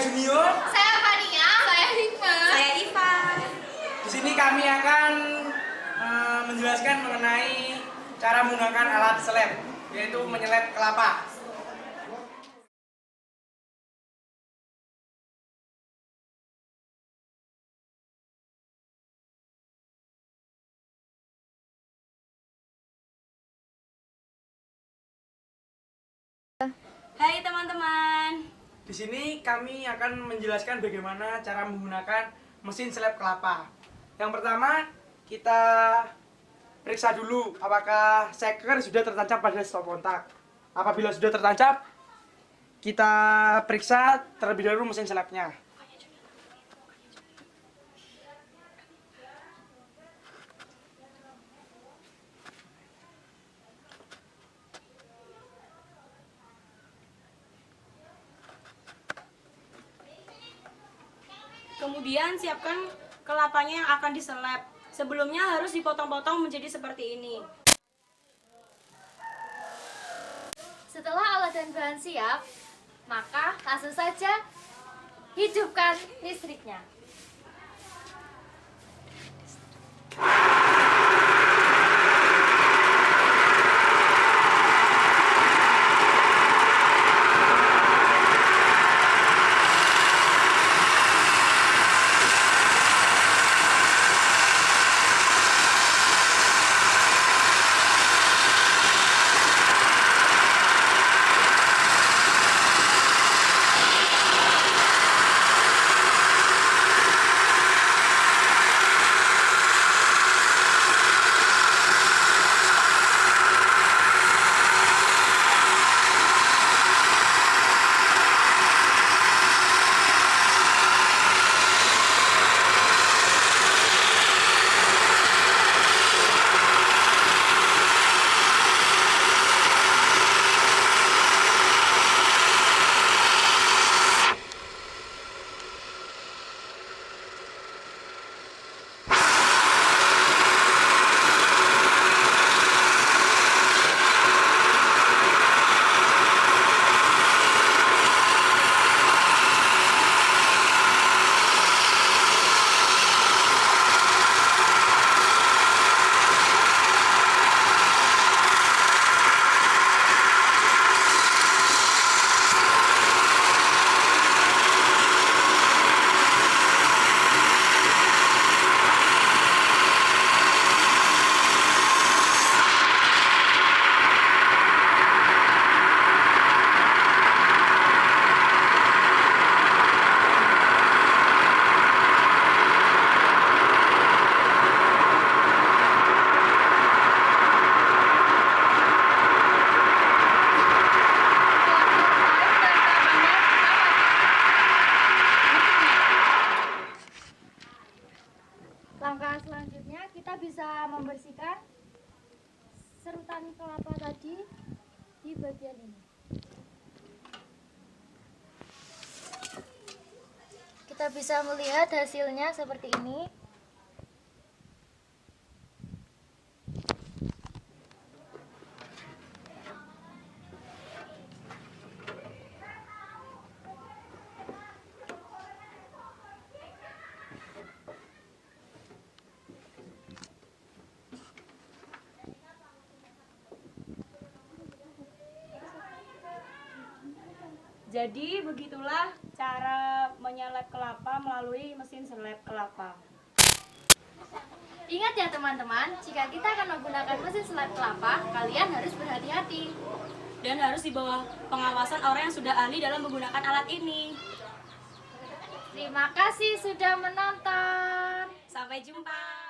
Junior. Saya Fania. Saya Hikmah. Saya Iva. Di sini kami akan menjelaskan mengenai cara menggunakan alat seleb, yaitu menyeleb kelapa. Hai teman-teman. Di sini kami akan menjelaskan bagaimana cara menggunakan mesin seleb kelapa. Yang pertama, kita periksa dulu apakah seker sudah tertancap pada stop kontak. Apabila sudah tertancap, kita periksa terlebih dahulu mesin selebnya. Kemudian siapkan kelapanya yang akan diseleb. Sebelumnya harus dipotong-potong menjadi seperti ini. Setelah alat dan bahan siap, maka langsung saja hidupkan listriknya. Langkah selanjutnya kita bisa membersihkan serutan kelapa tadi di bagian ini. Kita bisa melihat hasilnya seperti ini. Jadi begitulah cara menyeleb kelapa melalui mesin seleb kelapa. Ingat ya teman-teman, jika kita akan menggunakan mesin seleb kelapa, kalian harus berhati-hati. Dan harus di bawah pengawasan orang yang sudah ahli dalam menggunakan alat ini. Terima kasih sudah menonton. Sampai jumpa.